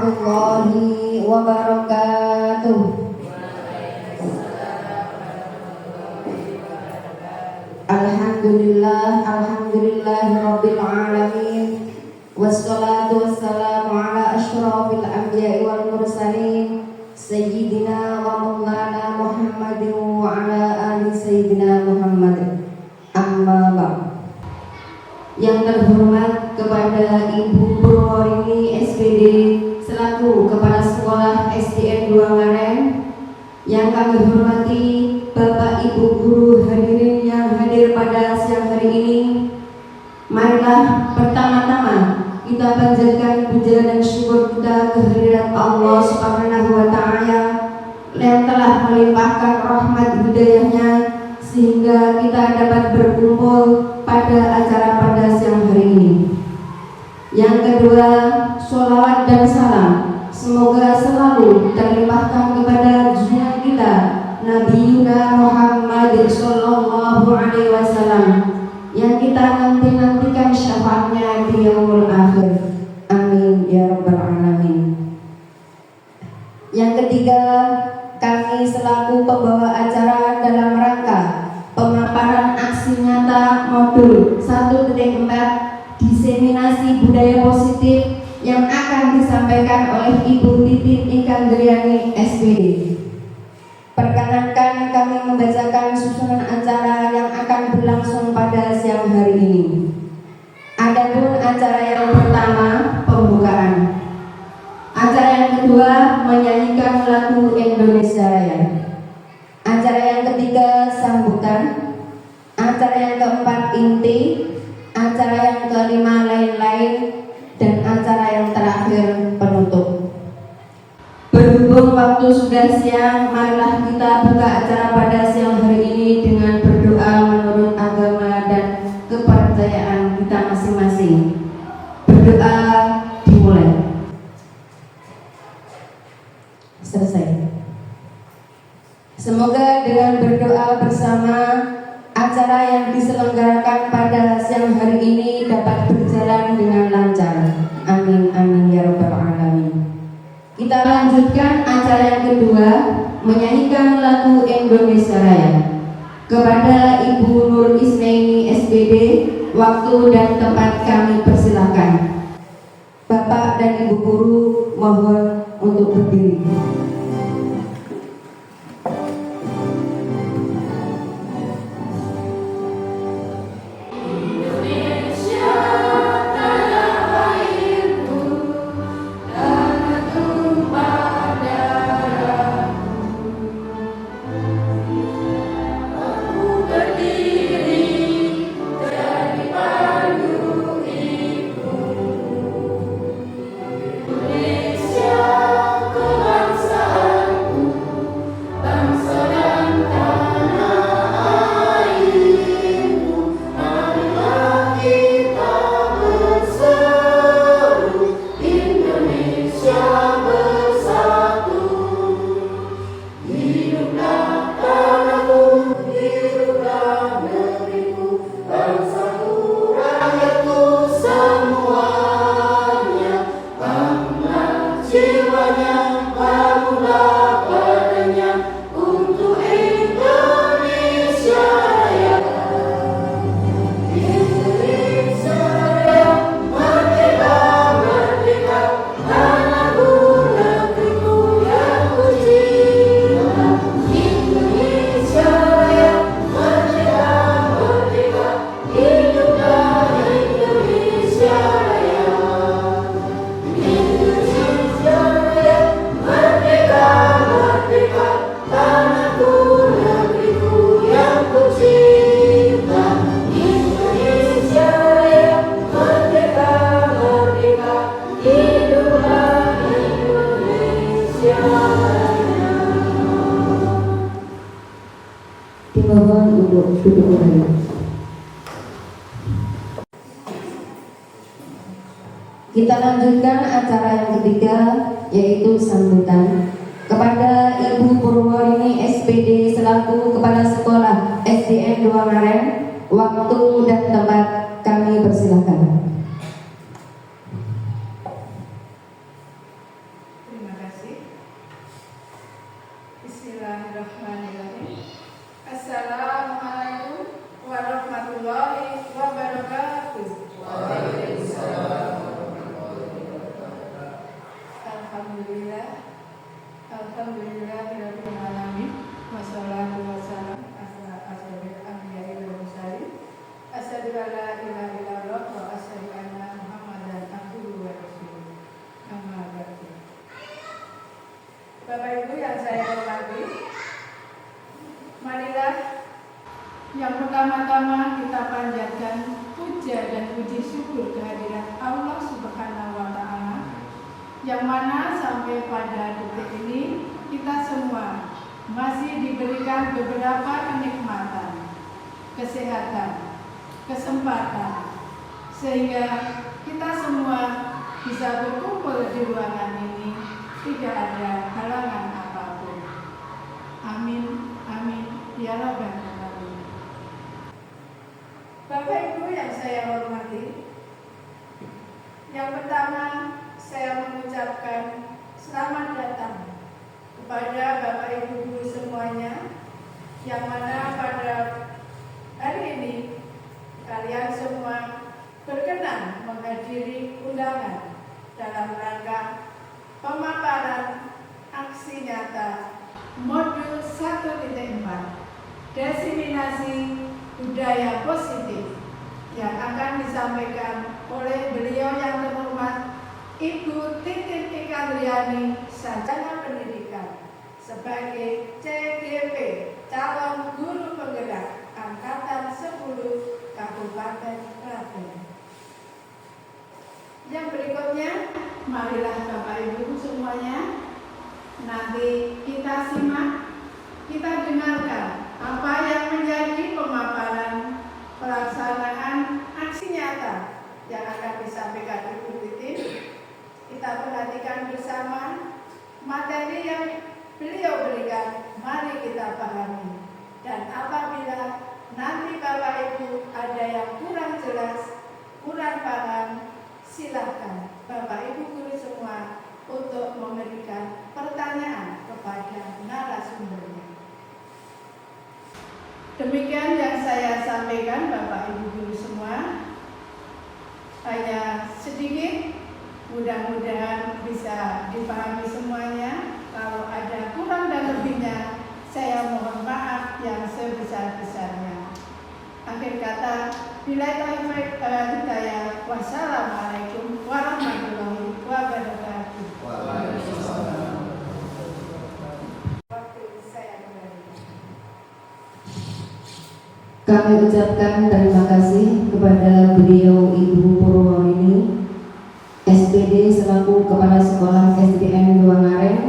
warahmatullahi wabarakatuh. Alhamdulillahirabbil alamin. Wassalatu wassalamu ala asyrafil anbiya'i wal mursalin sayyidina wa maulana Muhammadin wa ala ali sayyidina Muhammad. Amma ba'd. Yang terhormat kepada Ibu Purworini SPD selaku Kepala Sekolah SDN 2 Ngaren, yang kami hormati Bapak Ibu guru hadirin yang hadir pada siang hari ini. Marilah pertama-tama kita panjatkan puja dan syukur kita kehadirat Allah Subhanahu wa Ta'ala yang telah melimpahkan rahmat hidayahnya sehingga kita dapat berkumpul pada acara pada siang hari ini. Yang kedua, sholawat dan salam semoga selalu terlimpahkan kepada junjungan kita Nabiuna Muhammad sallallahu alaihi wasallam yang kita nantikan syafaatnya di yaumul akhir. Amin ya rabbal alamin. Yang ketiga, kami selaku pembawa acara dalam rangka pemaparan aksi nyata modul 1.4 diseminasi budaya positif yang akan disampaikan oleh Ibu Titin Ikandriani SPD. Perkenankan kami membacakan susunan acara yang akan berlangsung pada siang hari ini. Adapun acara yang pertama pembukaan. Acara yang kedua menyanyikan lagu Indonesia Raya. Acara yang ketiga sambutan. Acara yang keempat inti. Acara yang kelima lain-lain. Dan acara yang terakhir penutup. Berhubung waktu sudah siang, marilah kita buka acara pada siang hari ini dengan berdoa menurut agama dan kepercayaan kita masing-masing. Berdoa dimulai. Selesai. Semoga dengan berdoa bersama acara yang diselenggarakan pada siang hari ini dapat berjalan dengan lancar. Amin amin ya rabbal alamin. Kita lanjutkan acara yang kedua, menyanyikan lagu Indonesia Raya. Kepada Ibu Nur Isnaini SPD, waktu dan tempat kami persilahkan. Bapak dan Ibu guru mohon untuk berdiri. Dimohon untuk duduk kembali. Kita lanjutkan acara yang ketiga, yaitu sambutan. Kepada Ibu Purworini SPD selaku Kepala Sekolah SDN 2 Ngaren, waktu dan tempat kami persilahkan. Bapak Ibu yang saya hormati, marilah yang pertama-tama kita panjatkan puja dan puji syukur kehadirat Allah Subhanahu wa Ta'ala, yang mana sampai pada detik ini kita semua masih diberikan beberapa kenikmatan, kesehatan, kesempatan, sehingga kita semua bisa berkumpul di ruangan ini tidak ada halangan apapun. Amin, amin, ya Rabbal alamin. Bapak Ibu yang saya hormati, yang pertama saya mengucapkan selamat datang kepada Bapak Ibu guru semuanya, yang mana pada hari ini kalian semua berkenan menghadiri undangan dalam rangka pemaparan aksi nyata modul 1.4 diseminasi budaya positif yang akan disampaikan oleh beliau yang terhormat Ibu Titin Ikandriani, Sarjana Pendidikan, sebagai CGP calon guru penggerak angkatan 10 Kabupaten Klaten. Yang berikutnya, marilah Bapak Ibu semuanya, nanti kita simak, kita dengarkan apa yang menjadi pemaparan pelaksanaan aksi nyata yang akan disampaikan Ibu Titin. Kita perhatikan bersama materi yang beliau berikan, mari kita pahami. Dan apabila nanti Bapak Ibu ada yang kurang jelas, kurang paham, silakan Bapak Ibu guru semua untuk memberikan pertanyaan kepada narasumbernya. Demikian yang saya sampaikan Bapak Ibu guru semua, hanya sedikit, mudah-mudahan bisa dipahami semuanya. Kalau ada kurang dan lebihnya, saya mohon maaf yang sebesar-besarnya. Akhir kata, billahi taufiq wal hidayah. Wassalamualaikum warahmatullahi wabarakatuh. Waalaikumsalam. Waktu saya kembali. Kami ucapkan terima kasih kepada beliau Ibu Purworini, SPD selaku Kepala Sekolah SDN 2 Ngaren.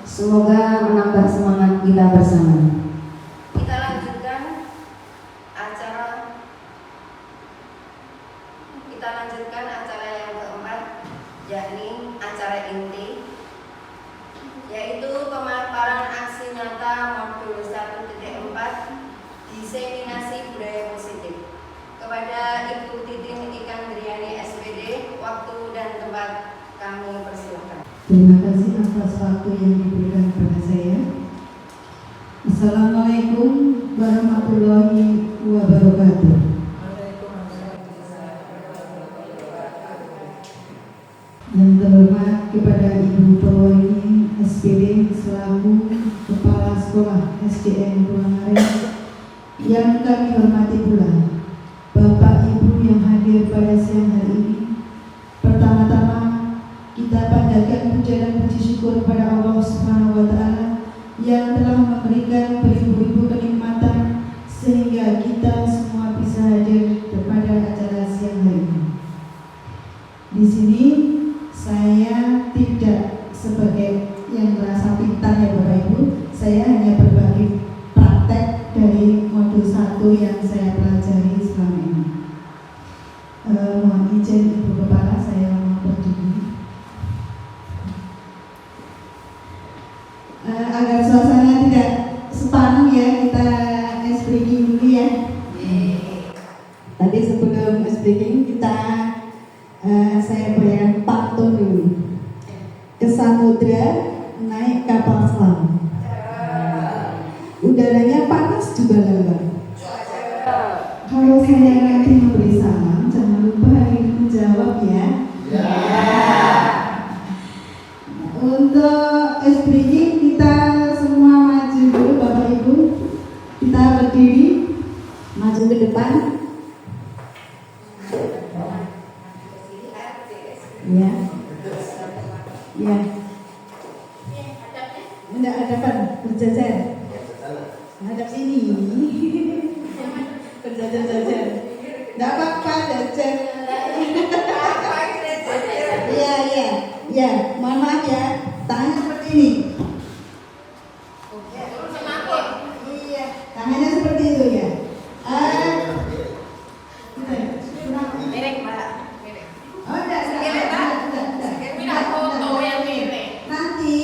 Semoga menambah semangat kita bersama. Kita lanjutkan acara yang keempat, yakni acara inti, yaitu pemaparan aksi nyata modul 1.4 diseminasi budaya positif. Kepada Ibu Titin Ikandriani SPD, waktu dan tempat kami persilakan. Terima kasih atas waktu yang diberikan kepada saya. Assalamualaikum warahmatullahi wabarakatuh. Yang terhormat kepada Ibu Purworini SPD selaku Kepala Sekolah SDN 2 Ngaren, yang kami hormati pula Bapak Ibu yang hadir pada siang hari ini. Pertama-tama kita panjatkan puja dan puji syukur kepada Allah Subhanahu wa Ta'ala yang telah memberikan beribu-ribu kenikmatan sehingga kita semua bisa hadir kepada acara siang hari ini. Di sini saya tidak sebagai yang merasa pintar ya Bapak Ibu, saya hanya berbagi praktek dari modul 1 yang saya pelajari selama ini. Mohon izin Ibu Kepala, saya mau berdiri. Agar suasana tidak sepanuh ya, kita ice breaking dulu ya. Tadi sebelum ice breaking kita saya berikan pantun dulu. Ke samudra naik kapal selam, udaranya panas juga lembab. Kalau saya nanti memberi salam, jangan lupa hari ini menjawab ya. Untuk SPG kita semua maju dulu Bapak Ibu. Kita berdiri, maju ke depan. Ya. Ya. jajan. Nggak apa-apa jajan. Iya. Mohon maaf ya. Tangannya seperti ini. Iya. Tangannya seperti itu ya. Mirip, Mbak. Oh, enggak. Foto yang mirip. Nanti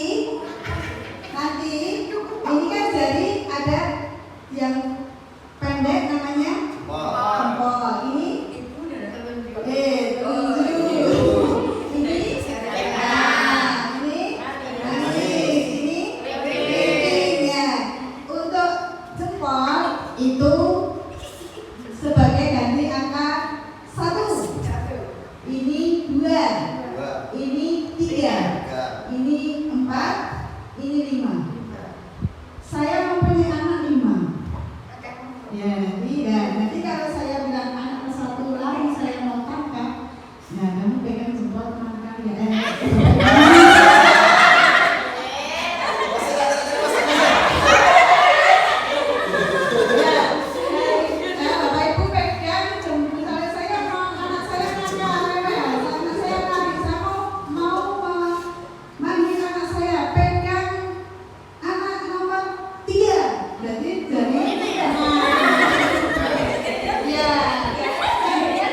ini kan jadi ada yang pendek namanya jempol. Ini telunjuk. Ini lilin ya. Untuk jempol itu sebagai ganti angka 1. Ini 2. Ini 3. Ini 4. Ini 5. Saya mempunyai anak 5. Ya, nanti kalau saya bilang anak ke 1 lari saya mau tangkap. Nah, kamu pegang jempol teman kamu ya. Bapak Ibu pegang jempol. Misalnya saya mau anak saya anak saya lari, saya mau manggil anak saya pegang anak nomor 3. Berarti jadi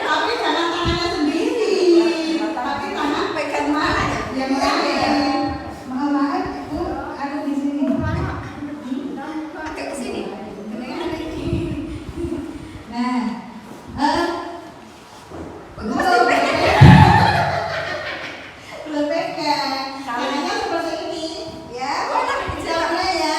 tapi jangan tangannya sendiri, tapi tangan pegang mana yang lain. Maaf itu ada di sini. Ke sini. Nah, belum pegang. Tangannya seperti ini, ya. Misalnya ya.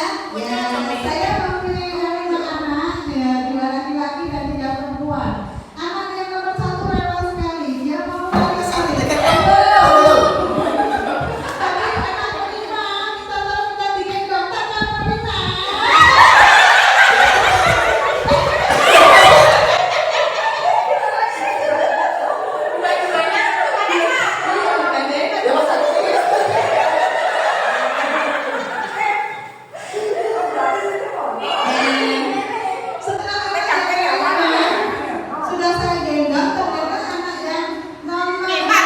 Saya mempunyai anak, ya, 2 laki-laki dan 3 perempuan. Anak yang nomor 1 rewel sekali, dia mau lari sekali. Tapi anak kelima, kita tolong kita bikin dokter kan kelima. Sudah saya gendong, ternyata anak yang nomor 1.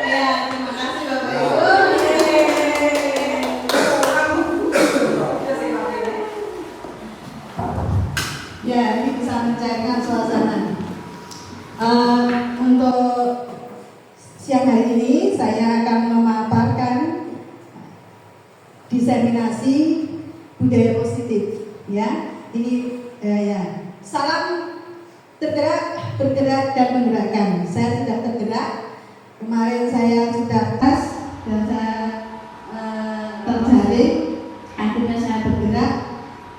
Ya, terima kasih Bapak Ibu. Ya, ini bisa mencairkan suasana. Untuk siang hari ini saya akan memaparkan diseminasi budaya positif. Ya, ini ya. Salam tergerak, bergerak dan menggerakkan. Saya sudah tergerak. Kemarin saya sudah tes dan saya terjaring. Akhirnya saya bergerak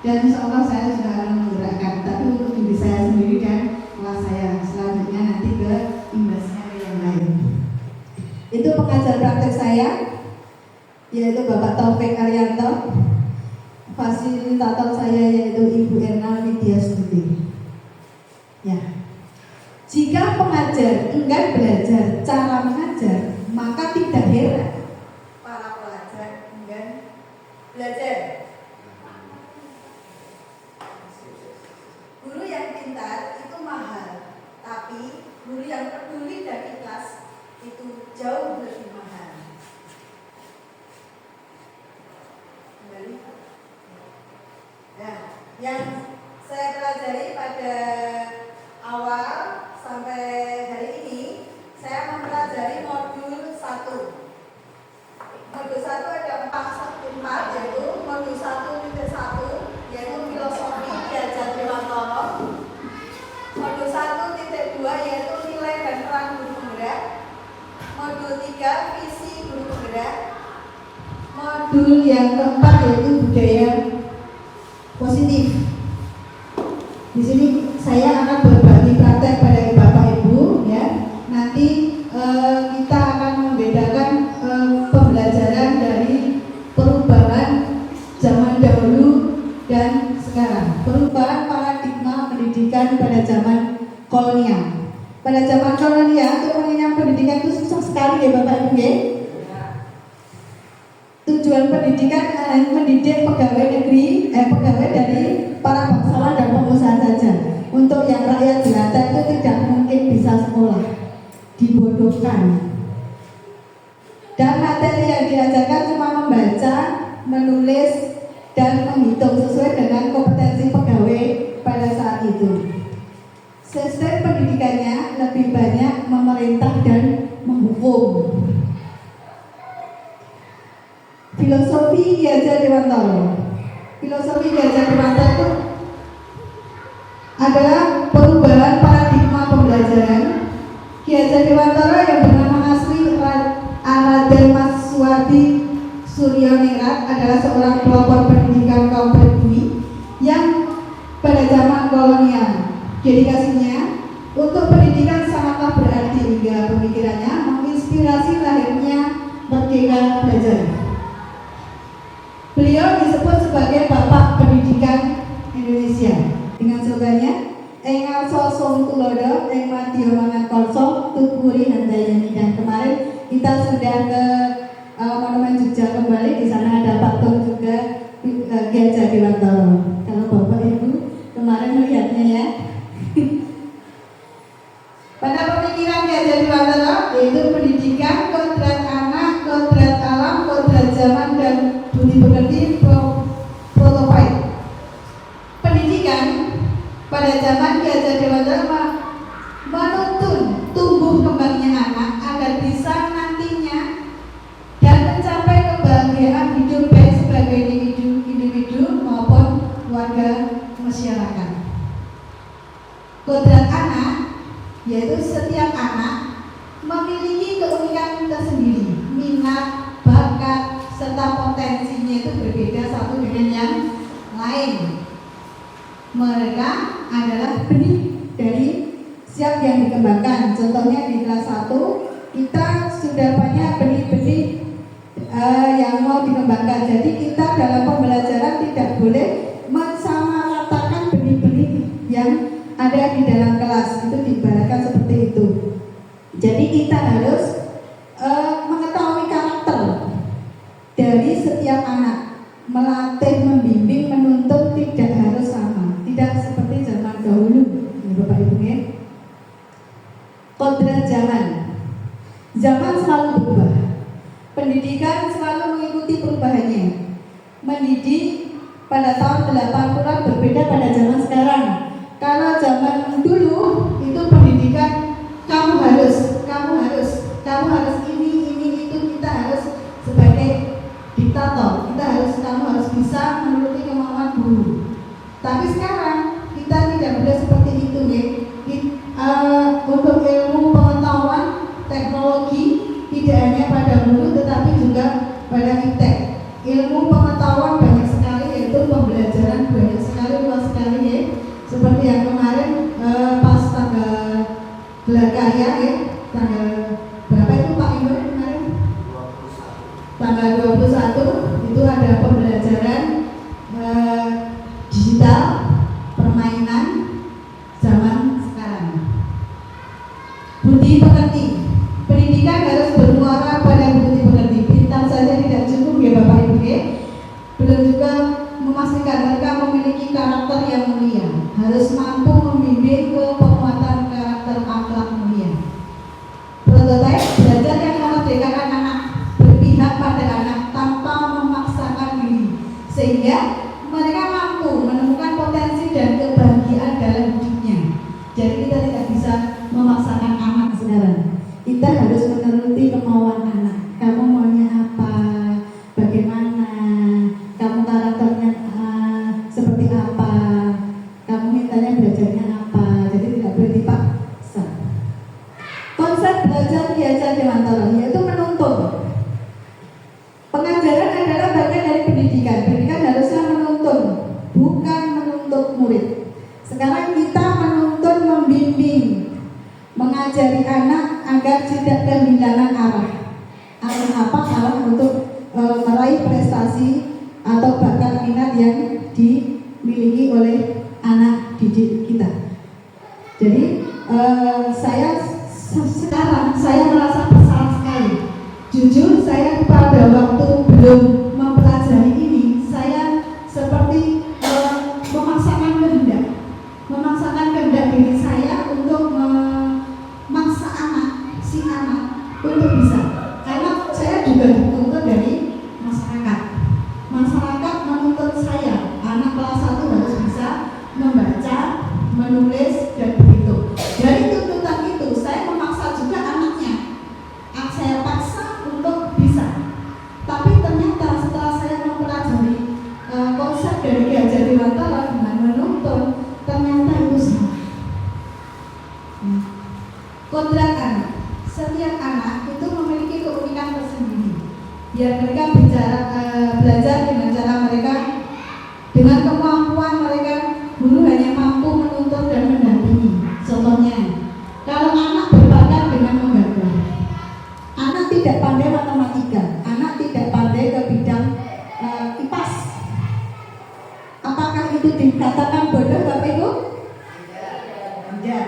dan insya Allah saya sudah akan menggerakkan. Tapi untuk diri saya sendiri dan kelas saya selanjutnya nanti ke imbasnya ke yang lain. Itu pengajar praktek saya, yaitu Bapak Taufik Arianto. Fasilitator saya yaitu Ibu Erna Widyastuti. Ya. Jika pengajar enggan belajar cara mengajar, maka tidak heran para pelajar enggan belajar. Guru yang pintar itu mahal, tapi guru yang peduli dan ikhlas itu jauh lebih mahal. Nah, yang saya pelajari pada awal sampai hari ini, saya mempelajari modul 1. Modul 1 ada 4, yaitu modul 1.1, yaitu filosofi Ki Jatiwantono. Modul 1.2 yaitu nilai dan peran guru penggerak. Modul 3 visi guru penggerak. Modul yang keempat yaitu budaya positif. Di sini saya akan berbagi praktek pada Bapak Ibu, ya. Nanti kita akan membedakan pembelajaran dari perubahan zaman dahulu dan sekarang. Perubahan paradigma pendidikan pada zaman kolonial. Pada zaman kolonial itu Ibu nggih? Tujuan pendidikan mendidik pegawai negeri, pegawai dari para bangsawan dan pengusaha saja. Untuk yang rakyat jelata itu tidak mungkin bisa sekolah, dibodohkan. Dan materi yang diajarkan cuma membaca, menulis, dan menghitung sesuai dengan kompetensi pegawai pada saat itu. Sistem pendidikannya lebih banyak memerintah dan menghukum. Filosofi Ki Hajar Dewantara. Filosofi Ki Hajar Dewantara itu adalah perubahan paradigma pembelajaran. Ki Hajar Dewantara yang bernama asli Raden Mas Suwardi Suryoningrat adalah seorang pelopor pendidikan kaum pribumi yang pada zaman kolonial. Dedikasinya untuk pendidikan sangatlah berarti hingga pemikirannya menginspirasi lahirnya Merdeka Belajar. Beliau disebut sebagai Bapak Pendidikan Indonesia dengan slogannya Engal Sosong Tulodo, Eng Madya Mangan Kolso, Tutpuri Handayani. Dan kemarin kita sudah ke Monumen Jogja kembali, di sana ada patung juga Ki Hajar Dewantara. Kalau Bapak Ibu kemarin melihatnya ya. Pada pemikiran Ki Hajar Dewantara yaitu pendidikan, kodrat anak, kodrat alam, kodrat zaman, dan budi pekerti protopait. Pendidikan pada zaman Ki Hajar Dewantara menuntun tumbuh kembangnya anak agar bisa nantinya dan mencapai kebahagiaan hidup baik sebagai individu maupun warga masyarakat. Kodrat anak yaitu setiap anak memiliki keunikan tersendiri, minat, bakat, serta potensinya itu berbeda satu dengan yang lain. Mereka adalah benih dari siap yang dikembangkan. Contohnya di kelas 1 kita sudah banyak benih-benih yang mau dikembangkan. Jadi kita dalam pembelajaran tidak boleh mensamaratakan benih-benih yang ada di dalam kelas. Itu diibaratkan seperti itu. Jadi kita harus mengetahui karakter dari setiap anak, melatih, membimbing, menuntut tidak harus sama, tidak seperti zaman dahulu, ya Bapak Ibu ya. Kodrat zaman selalu berubah, pendidikan selalu mengikuti perubahannya. Mendidik pada tahun 80-an berbeda pada zaman sekarang. Kalau zaman dulu itu pendidikan kamu harus ini itu, kita harus sebagai diktator, kamu harus bisa menuruti kemauan guru. Tapi sekarang kita tidak boleh seperti itu ya. Untuk ilmu pengetahuan teknologi tidak hanya pada guru tetapi juga pada iptek. Ilmu pengetahuan banyak sekali, yaitu pembelajaran banyak sekali, luas sekali ya. Seperti yang kemarin pas tanggal gelar karya ya, tanggal berapa itu Pak Ibu kemarin? 21. Tanggal 21 itu ada pembelajaran digital, permainan zaman sekarang. Budi pekerti, pendidikan harus bermuara pada budi pekerti. Pintar saja tidak cukup ya Bapak Ibu ya. Belum juga memastikan mereka memiliki karakter yang mulia, harus mampu membimbing ke penguatan karakter akhlak mulia. Prototipe, belajar yang memerdekakan anak, berpihak pada anak tanpa memaksakan diri, sehingga mereka mampu menemukan potensi dan kebahagiaan dalam hidupnya. Jadi kita tidak bisa memaksakan anak sekarang. Kita harus menuruti kemauan anak. Kamu maunya apa? Bagaimana? Kamu karakternya seperti apa? Kamu mintanya belajarnya apa? Jadi tidak boleh dipaksa. Konsep belajar Ki Hajar Dewantara yaitu menuntun. Pengajaran adalah bagian dari pendidikan. Pendidikan harusnya menuntun, bukan menuntut murid. Sekarang kita menuntun, membimbing, mengajari anak agar tidak kehilangan arah. Arah apa? Arah untuk meraih prestasi atau bakat minat yang dimiliki oleh anak didik kita. Jadi saya merasa bersalah sekali Jujur saya pada waktu belum mempelajari ini, saya seperti memaksakan kehendak diri saya untuk memaksa si anak untuk bisa. Karena saya juga dituntut dari masyarakat. Masyarakat menuntut saya, anak kelas 1 harus bisa membaca, menulis, dan berhitung. Dari tuntutan itu, saya memaksa juga anaknya. Saya paksa untuk bisa. Tapi ternyata setelah saya mempelajari konsep dari Ki Hajar Dewantara dengan menuntun, ternyata itu salah. Kodrat anak, setiap anak itu memiliki keunikan tersendiri. Biar mereka belajar dengan cara mereka, dengan kemampuan mereka, guru hanya mampu menuntun dan mendampingi. Contohnya, kalau anak berbakat dengan menggambar, anak tidak pandai matematika, anak tidak pandai ke bidang IPAS, apakah itu dikatakan bodoh Bapak Ibu? Tidak.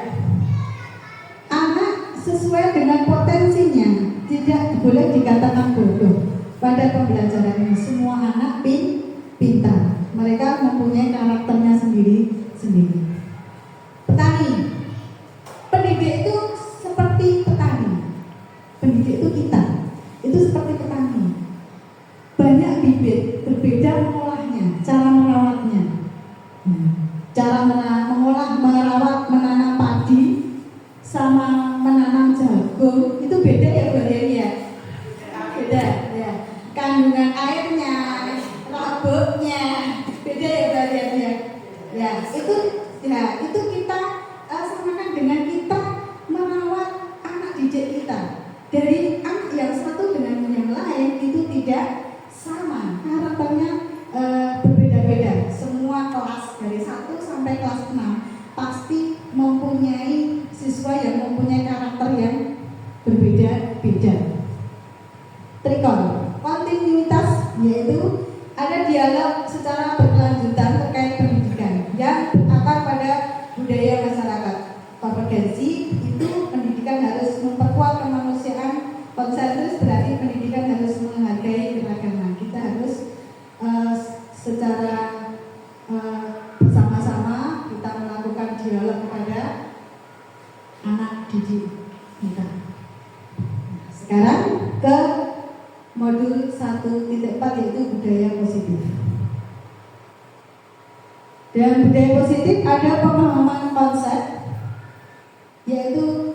Anak sesuai dengan potensinya tidak boleh dikatakan bodoh. Pada pembelajaran ini semua anak pintar. Mereka mempunyai karakternya sendiri-sendiri. Petani, pendidik itu seperti petani. Pendidik itu kita, itu seperti petani. Banyak bibit, berbeda mengolahnya, cara merawatnya. Cara mengolah, merawat, menanam padi sama menanam jagung itu beda ya Bu Yeni ya? Beda ya. Kandungan airnya, robotnya beda ya Bu Yeni ya? Ya, itu kita samakan dengan kita merawat anak didik kita. Dari anak yang satu dengan yang lain itu tidak sama, karakternya berbeda-beda. Semua kelas dari 1 sampai kelas 6 pasti mempunyai siswa yang mempunyai karakter yang berbeda-beda. Trikon, kontinuitas yaitu ada dialog secara berkelanjutan terkait pendidikan yang berdasar pada budaya masyarakat. Kompetensi itu pendidikan harus memperkuat kemanusiaan. Konsensus berarti pendidikan harus menghargai keragaman. Kita harus secara bersama-sama kita melakukan dialog kepada anak didik kita. Sekarang ke modul 1.4 yaitu budaya positif. Dan budaya positif ada pemahaman konsep yaitu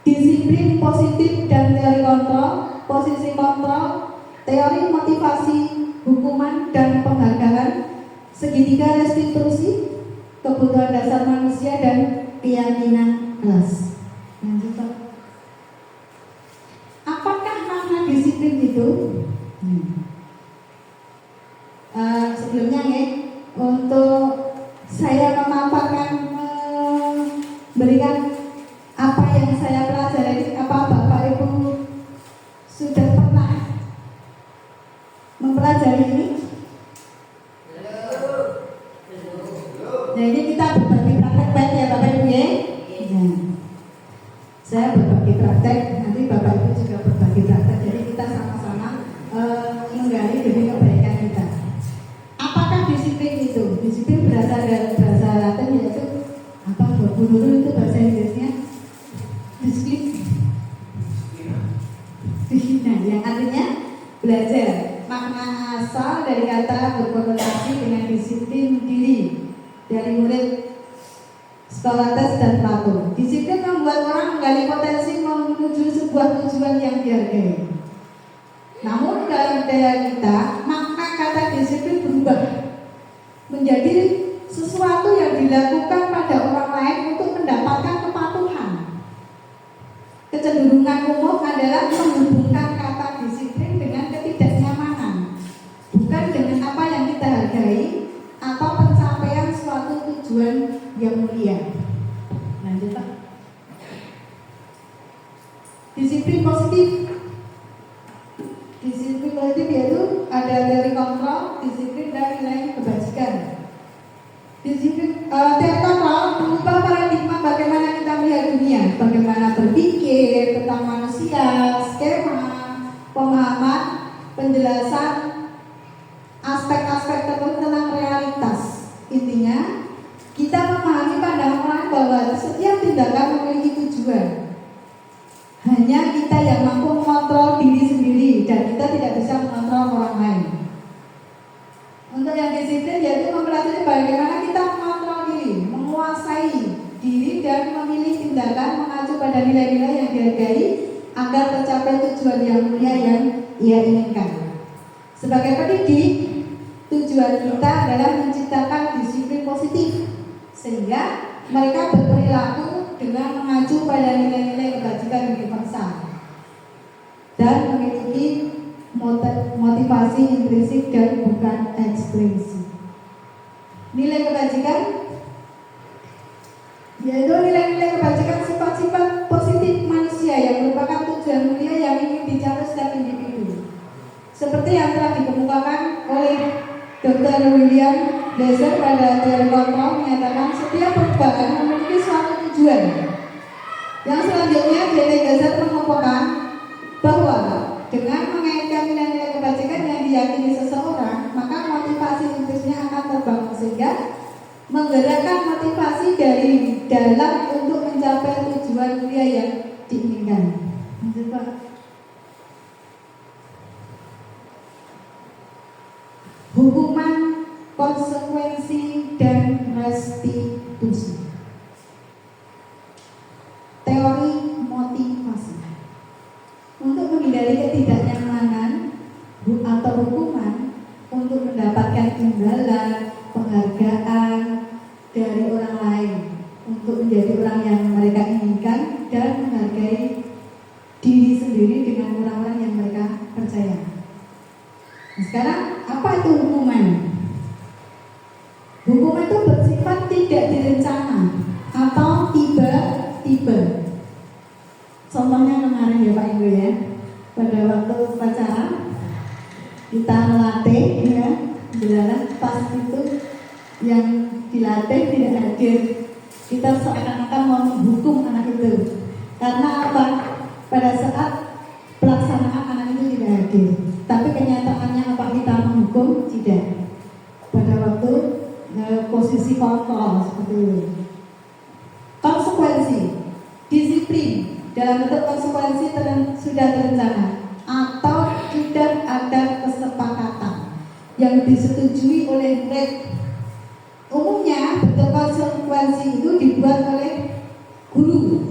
disiplin positif dan teori kontrol, posisi kontrol, teori motivasi, hukuman dan penghargaan, segitiga restitusi, kebutuhan dasar manusia dan keyakinan kelas. Lanjut Pak. Apakah makna disiplin itu? Sebelumnya ya, untuk saya memaparkan memberikan apa yang saya pelajari, apa Bapak Ibu sudah pernah mempelajari ini? Nah ini kita berbagi praktek ya Bapak Ibu ya. Nah, saya berbagi praktek, nanti Bapak Ibu juga berbagi praktek. Jadi kita sama-sama menggali demi kebaikan kita. Apakah disiplin itu? Disiplin berasal dari bahasa Latin yaitu apa? Dulu itu bahasa Inggrisnya disiplin. Nah, yang artinya belajar. Makna asal dari kata berkonotasi dengan disiplin diri dari murid Socrates dan Plato. Disiplin membuat orang menggali potensi menuju sebuah tujuan yang dihargai. Namun dalam budaya kita, makna kata disiplin berubah menjadi sesuatu yang dilakukan pada orang lain untuk mendapatkan kepatuhan. Kecenderungan umum adalah menghubungkan kata disiplin dengan ketidaknyamanan, bukan dengan apa yang kita hargai atau pencapaian suatu tujuan yang mulia. Lanjut Pak. Disiplin positif. Disiplin positif yaitu ada teori kontrol, disiplin dan nilai kebajikan. Disiplin teori kontrol mengubah paradigma bagaimana kita melihat dunia, bagaimana berpikir tentang manusia, skema, mampu mengontrol diri sendiri dan kita tidak bisa mengontrol orang lain. Untuk yang disiplin yaitu mempelajari bagaimana kita mengontrol diri, menguasai diri dan memilih tindakan mengacu pada nilai-nilai yang dihargai agar tercapai tujuan yang mulia yang ia inginkan. Sebagai pendidik, tujuan kita adalah menciptakan disiplin positif sehingga mereka berperilaku dengan mengacu pada nilai-nilai kebajikan universal dan mengikuti motivasi intrinsik dan bukan eksplisit. Nilai kebajikan yaitu nilai-nilai kebajikan sifat-sifat positif manusia yang merupakan tujuan mulia yang ingin dicapai setiap individu. Seperti yang telah dikemukakan oleh Dr. William Glasser pada teori kontrol menyatakan setiap perubahan memiliki suatu tujuan. Yang selanjutnya D.T. Glasser mengemukakan bahwa dengan mengaitkan nilai-nilai kebajikan yang diyakini seseorang, maka motivasi intrinsnya akan terbangun sehingga menggerakkan motivasi dari dalam untuk mencapai tujuan mulia yang diinginkan. Coba. Hukuman, konsekuensi, dan restitusi. Teori motivasi. Untuk menghindari ketidaknyamanan atau hukuman, untuk mendapatkan imbalan, penghargaan dari orang lain, untuk menjadi orang yang mereka inginkan dan menghargai diri sendiri dengan orang-orang yang mereka percaya. Nah, sekarang apa itu hukuman? Hukuman itu bersifat tidak direncana atau tiba-tiba. Contohnya kemarin ya Pak Ibu ya, pada waktu upacara kita melatih ya, jelas pas itu yang dilatih tidak hadir, kita seakan-akan mau menghukum anak itu. Karena apa? Pada saat pelaksanaan anak itu tidak hadir, tapi kenyataannya apa kita menghukum? Tidak. Pada waktu posisi kontrol seperti itu. Konsekuensi, disiplin dalam bentuk konsekuensi sudah terencana atau sudah ada kesepakatan yang disetujui oleh murid. Umumnya bentuk konsekuensi itu dibuat oleh guru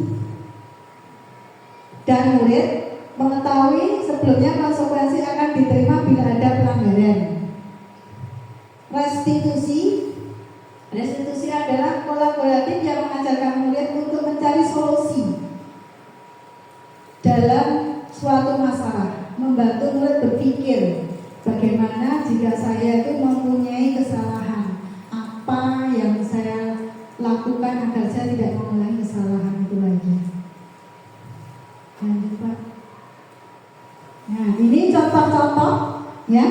dan murid mengetahui sebelumnya konsekuensi akan diterima bila ada pelanggaran. Restitusi adalah kolaboratif yang mengajarkan murid untuk mencari solusi dalam suatu masalah, membantu murid berpikir bagaimana jika saya itu mempunyai kesalahan, apa yang saya lakukan agar saya tidak mengulangi kesalahan itu lagi. Lanjut Pak. Nah ini contoh-contoh ya,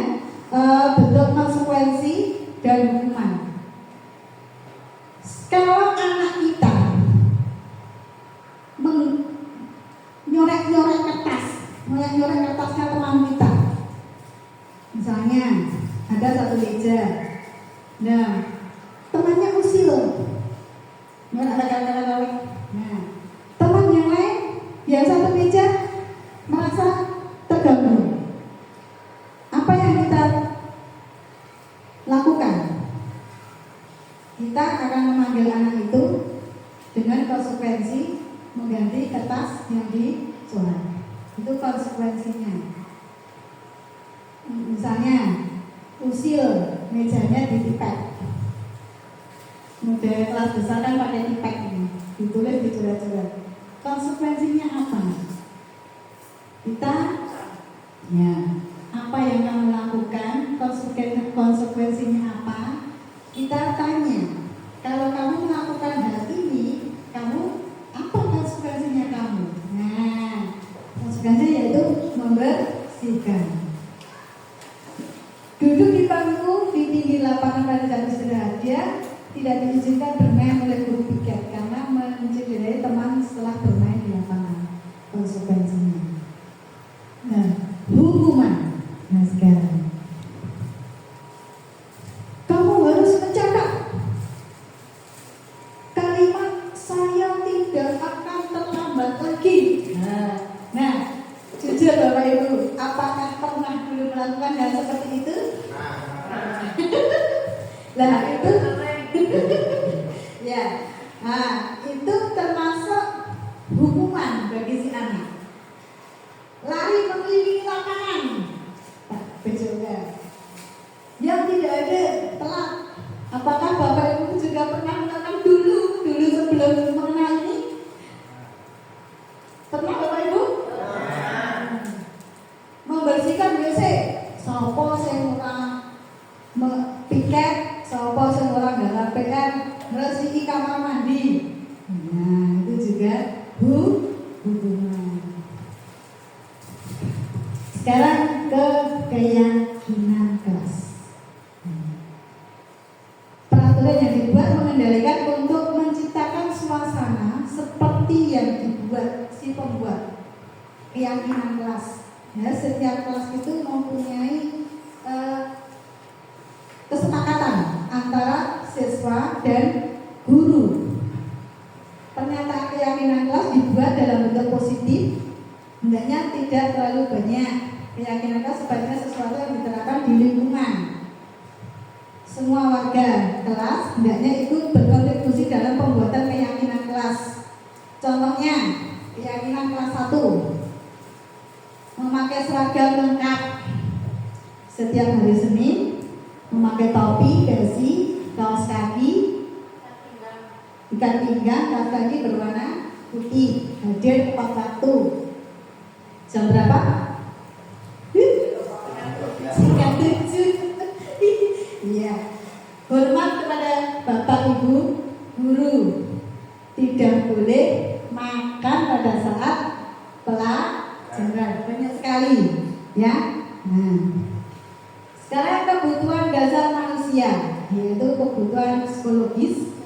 bentuk konsekuensi dan hukuman. Kalau anak kita nyorek-nyorek kertasnya teman kita, misalnya ada satu meja, nah temannya usil, nah teman yang lain yang satu meja merasa terganggu. Apa yang kita lakukan? Kita akan memanggil anak itu dengan konsekuensi mengganti kertas yang dicoret. Itu konsekuensinya. Misalnya usil, mejanya ditipek. Model kelas besar kan pakai tipek ini, ditulis dicoret-coret. Konsekuensinya apa? Kita ya, apa yang kamu lakukan, konsekuensinya apa? Kita tanya, kalau kamu melakukan hal ini, kamu apa konsekuensinya kamu? Nah, konsekuensinya yaitu membersihkan. Duduk di bangku di pinggir lapangan pada jam istirahat, dia tidak diizinkan bermain oleh guru piket karena mencederai teman setelah bermain di lapangan. Konsekuensinya. Nah, hukuman. Nah sekarang kamu harus mencatat kalimat saya tidak akan terlambat lagi. Nah Bapak Ibu, apakah pernah dulu melakukan hal seperti itu? Nah itu ya, nah itu termasuk hukuman bagi si anak. Lari mengelilingi lapangan, bejoga, yang tidak ada telat. Apakah Bapak Ibu juga pernah melakukan dulu sebelum mengenal ini? Pernah Bapak Ibu? Membersihkan WC, sopo sing ora piket, sopo sing ora nggawa PR, ngresiki kamar mandi. Nah, itu juga hubungan. Sekarang ke keyakinan kelas. Peraturan yang dibuat mengendalikan untuk menciptakan suasana seperti yang dibuat si pembuat. Keyakinan kelas. Ya, setiap kelas itu mempunyai kesepakatan antara siswa dan guru. Pernyataan keyakinan kelas dibuat dalam bentuk positif, hendaknya tidak terlalu banyak. Keyakinan kelas sebaiknya sesuatu yang diterapkan di lingkungan. Semua warga kelas hendaknya ikut berkontribusi dalam pembuatan keyakinan kelas. Contohnya, keyakinan kelas 1, memakai seragam lengkap setiap hari Senin, memakai topi, dasi, kaos kaki, ikat pinggang, kaos kaki berwarna putih, hadir tepat waktu. Jam berapa? Jam 7. Iya. Hormat kepada Bapak Ibu guru. Tidak boleh makan pada saat pelajaran. Banyak sekali, ya. Nah, sekarang kebutuhan dasar manusia, yaitu kebutuhan psikologis,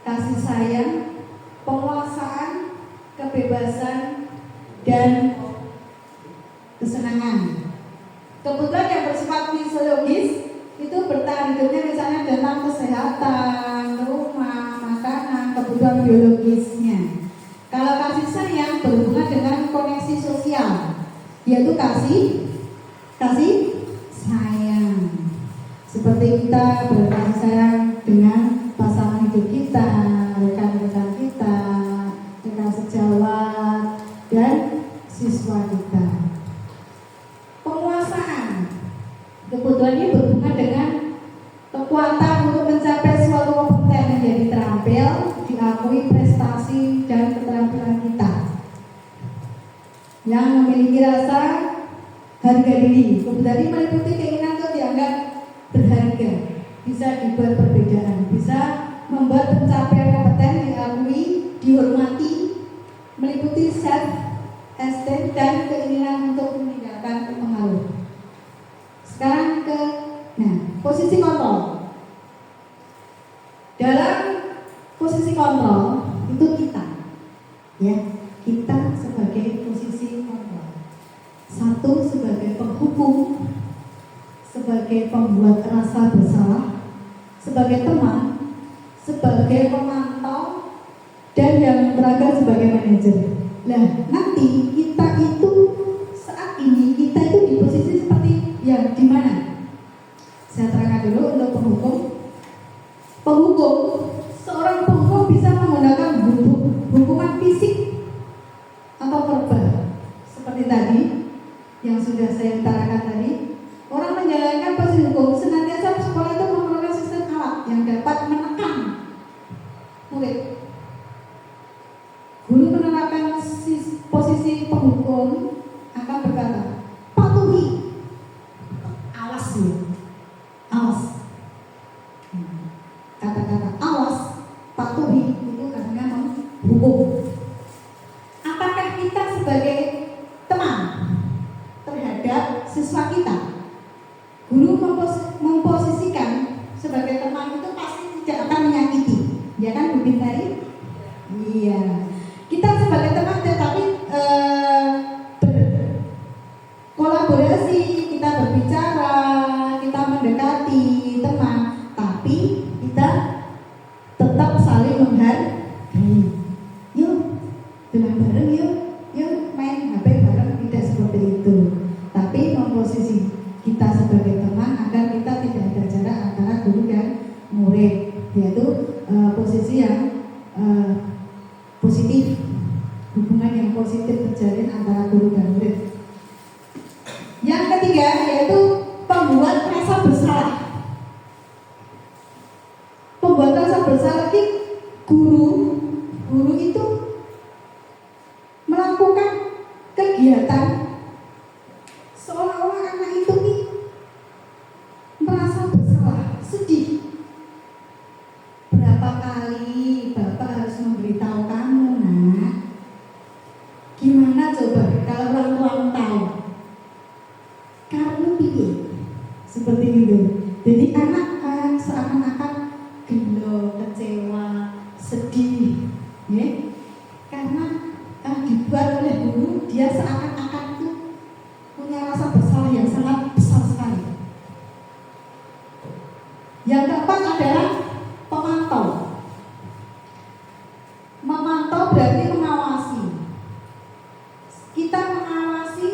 kasih sayang, penguasaan, kebebasan, dan kesenangan. Kebutuhan yang bersifat fisiologis itu bertahan hidupnya misalnya tentang kesehatan, rumah, makanan, kebutuhan biologisnya. Kalau kasih sayang berhubungan dengan koneksi sosial, yaitu kasih sayang. Seperti kita berkasih sayang dengan pasangan hidup kita, rekan-rekan kita, rekan sejawat, dan siswa kita. Penguasaan, kebutuhan ini berhubungan dengan kekuatan untuk mencapai suatu kompeten menjadi terampil, diakui prestasi dan keterampilan kita. Yang memiliki rasa harga diri, kebutuhan ini meliputi keinginan untuk dianggap berharga, bisa dibuat perbedaan, bisa membuat pencapaian kompeten diakui, dihormati, meliputi self esteem dan keinginan untuk meninggalkan pengaruh. Sekarang ke posisi kontrol. Dalam posisi kontrol itu kita, ya, kita sebagai posisi kontrol. Satu sebagai penghukum, sebagai pembuat rasa bersalah, sebagai teman, sebagai pemantau, dan yang terakhir sebagai manajer. Nah, nanti kita itu saat ini kita itu di posisi seperti yang di mana? Saya terangkan dulu untuk penghukum. Penghukum, seorang penghukum bisa menggunakan hukuman fisik atau verbal. Seperti tadi yang sudah saya utarakan tadi, orang menjalankan posisi hukum senantiasa sekolah itu memerlukan sistem alat yang dapat menekan murid. Guru menerapkan posisi penghukum akan berkata, patuhi, awas ya, awas. Kata-kata awas, patuhi itu artinya menghukum. Apakah kita sebagai teman terhadap siswa kita, guru memposisikan sebagai teman itu pasti tidak akan menyakiti, ya kan Bu Bintari? Iya. Kita sebagai teman tetapi berkolaborasi, kita berbicara, kita mendekati teman, tapi kita tetap saling menghargai. Yuk, dengan bareng yuk main HP bareng, tidak seperti itu. ketiga yaitu pembuat rasa bersalah. Pembuat rasa bersalah ini guru itu melakukan kegiatan seolah-olah anak itu nih merasa bersalah, sedih. Berapa kali Bapak harus memberitahu kamu, nak? Gimana coba kalau orang tuamu tahu? Kamu pilih seperti itu. Jadi anak kan seakan-akan gelo, kecewa, sedih, ya? Karena dibuat oleh guru, dia seakan-akan itu punya rasa bersalah yang sangat besar sekali. Yang keempat adalah pemantau. Memantau berarti mengawasi. Kita mengawasi,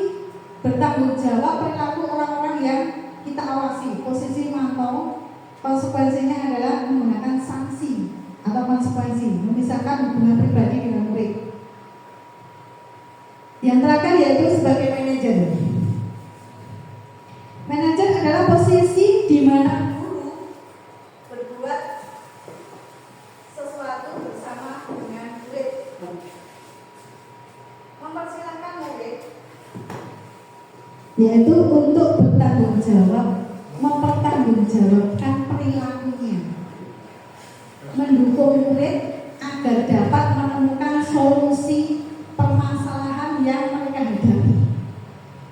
bertanggung jawab perilaku orang-orang yang kita awasi. Posisi mantau, konsekuensinya adalah menggunakan sanksi atau konsekuensi, memisahkan hubungan pribadi dengan murid. Yang terakhir yaitu sebagai manajer. Manajer adalah posisi di mana guru berbuat sesuatu bersama dengan murid. Mempersilahkan murid yaitu untuk bertanggung jawab, mempertanggungjawabkan perilakunya, mendukung murid agar dapat menemukan solusi permasalahan yang mereka hadapi.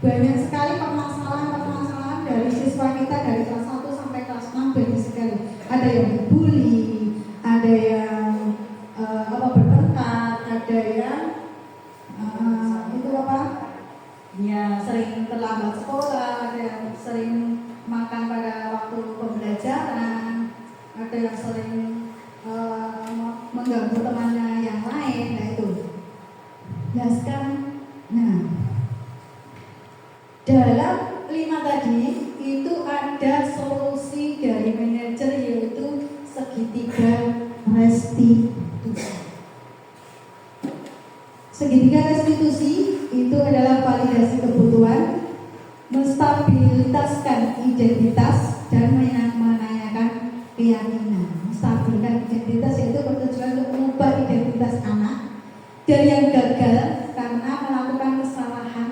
Banyak sekali permasalahan dari siswa kita dari kelas 1 sampai kelas 6, banyak sekali. Ada yang dibully, ada yang bertengkar, ada yang ya sering terlambat sekolah, ada yang sering makan pada waktu pembelajaran, ada yang sering mengganggu temannya yang lain. Nah itu jelaskan. Nah, dalam 5 tadi itu ada solusi dari manajer yaitu segitiga restitusi. Segitiga restitusi itu adalah validasi kebutuhan, menstabilitaskan identitas, dan menanyakan keyakinan. Menstabilkan identitas yaitu bertujuan untuk mengubah identitas anak dari yang gagal karena melakukan kesalahan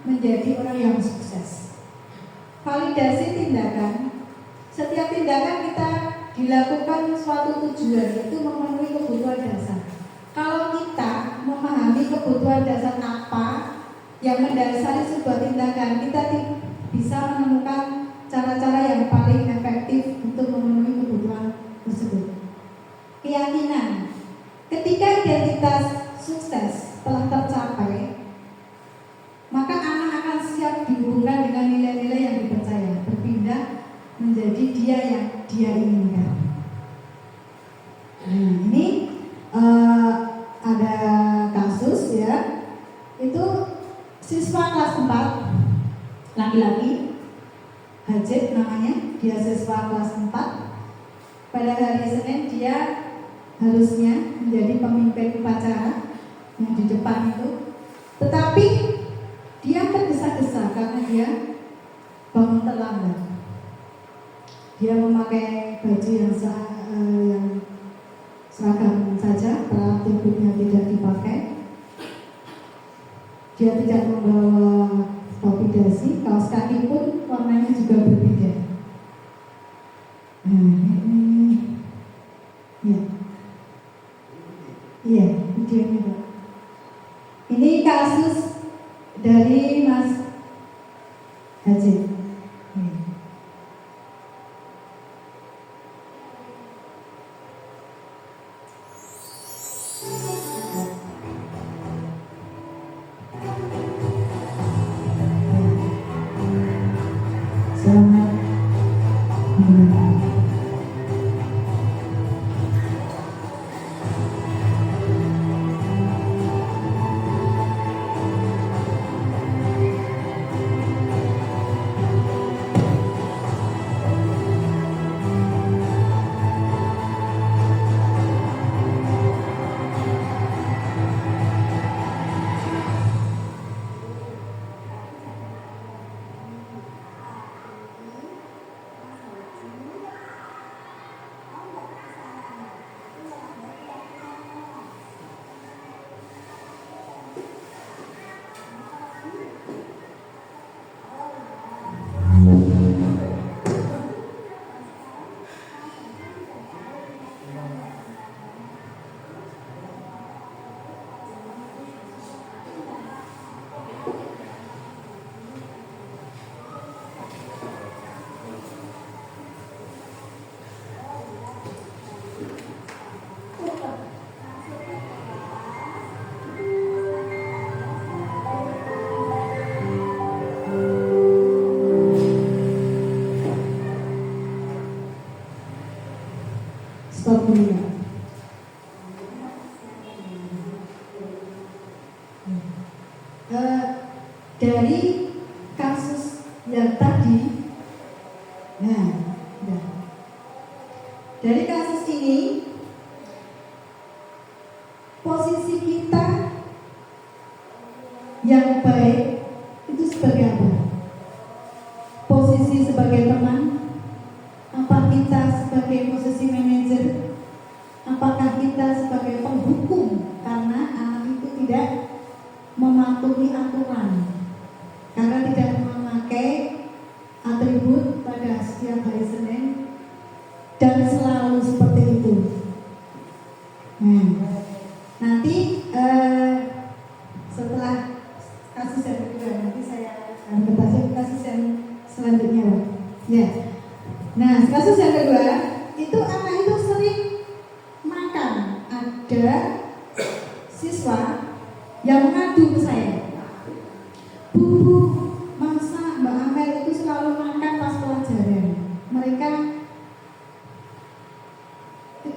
menjadi orang yang sukses. Validasi tindakan, setiap tindakan kita dilakukan suatu tujuan yaitu memenuhi kebutuhan dasar. Kalau kita memahami kebutuhan dasar apa yang mendasari sebuah tindakan, kita bisa menemukan cara-cara yang paling efektif untuk memenuhi kebutuhan tersebut. Keyakinan, ketika identitas sukses telah tercapai, maka anak akan siap dihubungkan dengan nilai-nilai yang dipercaya, berpindah menjadi dia yang dia inginkan. Nah, ini ada kasus ya, itu siswa kelas 4 laki-laki, Hajib namanya, dia siswa kelas 4. Pada hari Senin dia harusnya menjadi pemimpin upacara yang di depan itu, tetapi dia tergesa-gesa karena dia bangun terlambat. Dia memakai baju yang seragam saja, peralatan tubuhnya tidak dipakai. Dia tidak membawa topi dasi, kaos kaki pun warnanya juga berbeda. Nah, ini ya. Iya, videonya Pak. Ini kasus dari Mas Haji. Selamat stop dulu ya. Dari kasus yang tadi, dari kasus ini posisi kita yang baik itu sebagai apa? Posisi sebagai teman? Apa kita sebagai posisi manajer? Apakah kita sebagai penghukum karena anak itu tidak mematuhi aturan, karena tidak memakai atribut pada setiap hari Senin dan selalu seperti itu? Nanti setelah kasus yang kedua, nanti saya akan bertanya kasus yang selanjutnya, Pak. Ya. Nah, kasus yang kedua itu anak itu sering makan. Ada siswa yang mengadu ke saya, Bu, masa Mbak Amel itu selalu makan pas pelajaran? Mereka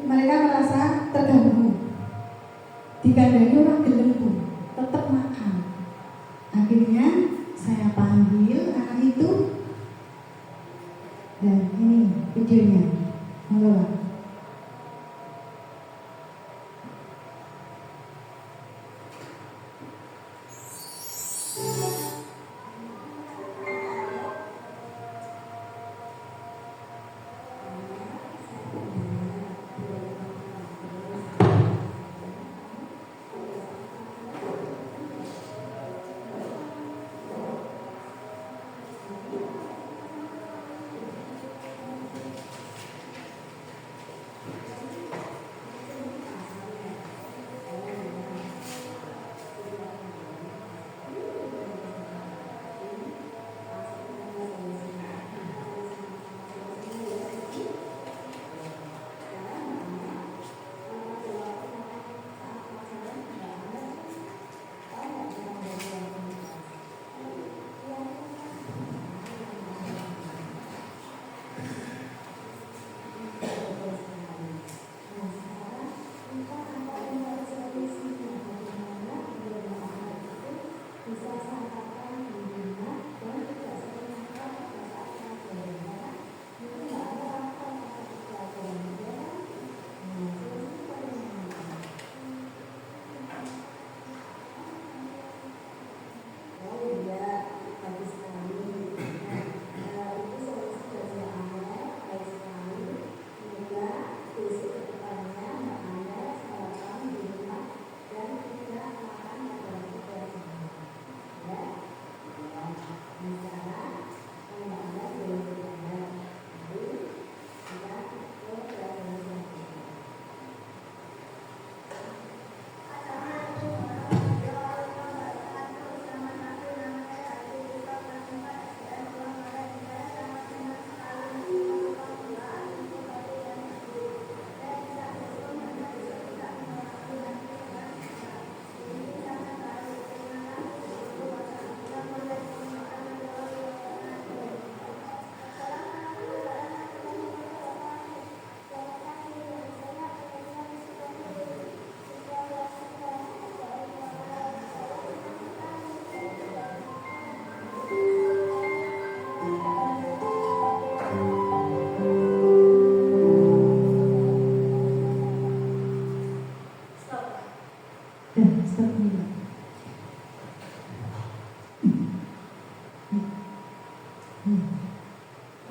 merasa terganggu, dikandani orang gelembung, tetap makan. Akhirnya saya panggil anak itu, dan ini videonya. Halo, Pak.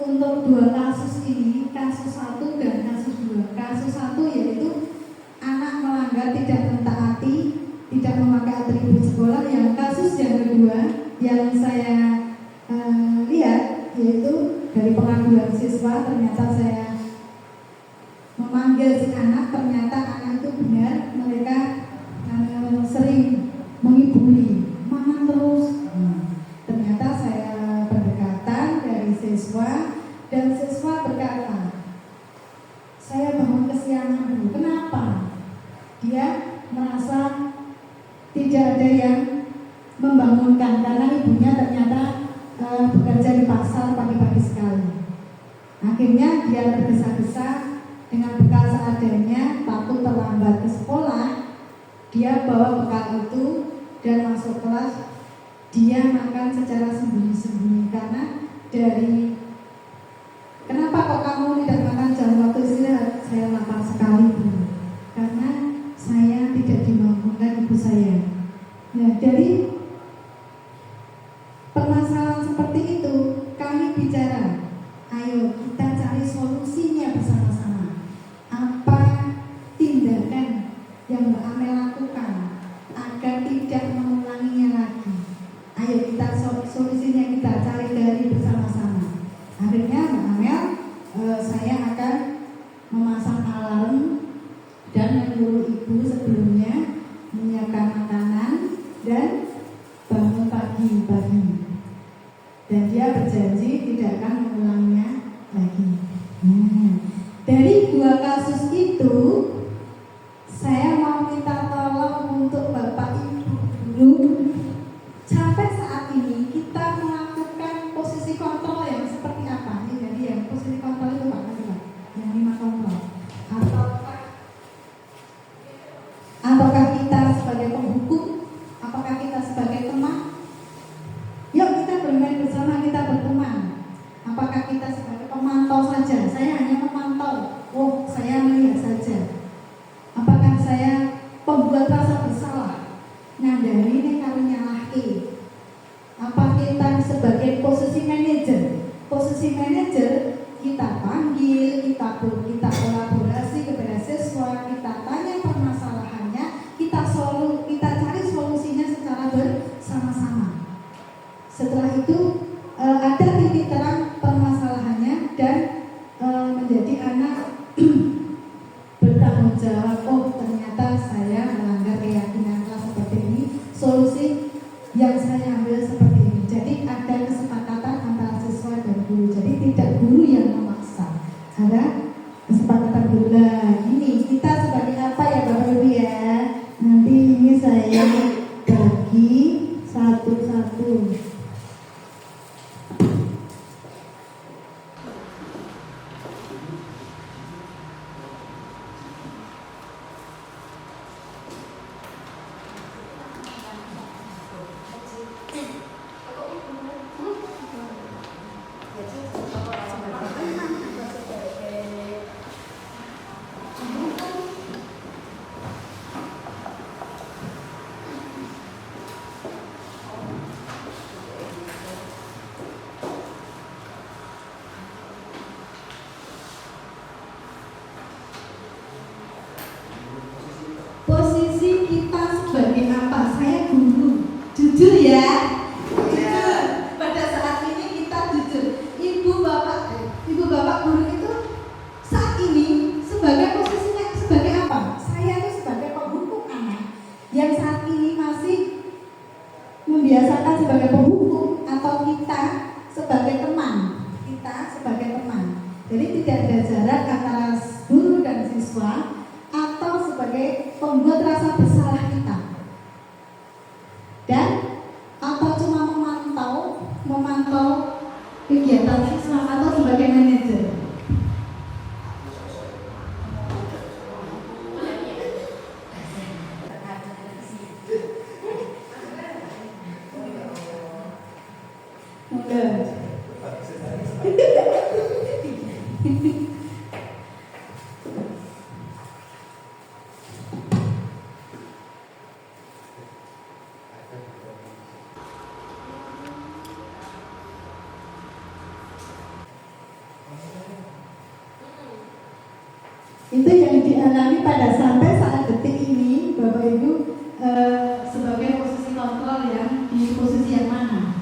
Untuk dua kasus ini, kasus 1 dan kasus 2. Kasus 1 yaitu anak melanggar tidak mentaati, tidak memakai atribut sekolah. Yang kasus yang kedua yang saya lihat yaitu dari pengaduan siswa, ternyata saya memanggil si anak, ternyata anak itu benar mereka sering mengibuli, makan terus. Ternyata saya pendekatan dari siswa, dan siswa berkata, saya bangun kesiangan dulu. Kenapa? Dia merasa tidak ada yang membangunkan karena ibunya ternyata bekerja di pasar pagi-pagi sekali. Akhirnya dia tergesa-gesa dengan bekal seadanya, takut terlambat ke sekolah, dia bawa bekal itu dan masuk kelas. Dia makan secara sembunyi-sembunyi karena dari kenapa kok kamu tidak makan jam waktu istirahat? Saya lapar sekali Bu, karena saya tidak dimampukan ibu saya. Nah, dari permasalahan seperti itu kami bicara, ayo kita cari solusinya bersama-sama. Apa tindakan yang Mbak Amel lakukan agar tidak mengulanginya lagi? Ayo kita solusinya kita cari dari bersama-sama. Akhirnya Mbak Amel, saya akan memasang alarm dan menyuruh ibu sebelumnya menyiapkan makanan dan bangun pagi-pagi. Dan dia berjanji tidak akan mengulanginya lagi. Dari 2 kasus itu, saya mau minta tolong untuk Bapak Ibu guru. Sampai saat ini kita melakukan posisi kontrol yang seperti apa? Ini jadi yang posisi kontrol itu Pak, yang 5 kontrol. Apakah kita sebagai penghukum? Apakah kita sebagai teman? Yuk kita bermain bersama, kita berteman. Apakah kita sebagai pemantau saja? Saya hanya memantau. Oh, saya melihat saja. Apakah saya pembuat rasa bersalah? Ngandani ini kalau nyalahke. Apa kita sebagai posisi manajer? Posisi manajer kita panggil, kita kolaborasi kepada siswa, kita tanya permasalahannya, kita cari solusinya secara bersama-sama. Setelah itu ada titik terang permasalahannya dan menjadi anak bertanggung jawab. Oh, ternyata saya melanggar keyakinan kelas seperti ini. Solusi yang saya ambil seperti ini. Jadi ada kesepakatan antara siswa dan guru. Jadi tidak guru yang memaksa. Ada kesepakatan guru. Nah, ini kita sebagai apa ya Bapak Ibu ya? Nanti ini saya bagi satu-satu. Posisi kita sebagai apa? Saya guru, jujur ya. Jujur. Pada saat ini kita jujur. Ibu bapak guru itu saat ini sebagai posisinya sebagai apa? Saya itu sebagai penghukum anak yang saat ini masih membiasakan sebagai penghukum, atau kita sebagai teman. Kita sebagai teman. Jadi tidak ada jarak antara guru dan siswa, atau sebagai pembuat rasa bersalah kita, dan atau cuma memantau kegiatan siswa, atau sebagai manajer. Itu yang dialami pada sampai saat detik ini, Bapak Ibu, sebagai posisi kontrol yang di posisi yang mana?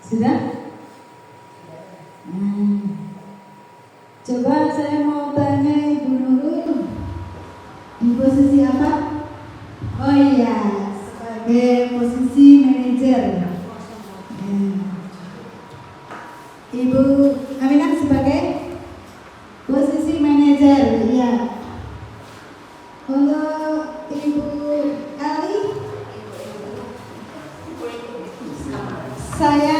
Sudah? Coba saya mau tanya Ibu Nurul, di posisi apa? Oh iya, sebagai posisi manajer. Untuk Ibu Ali, saya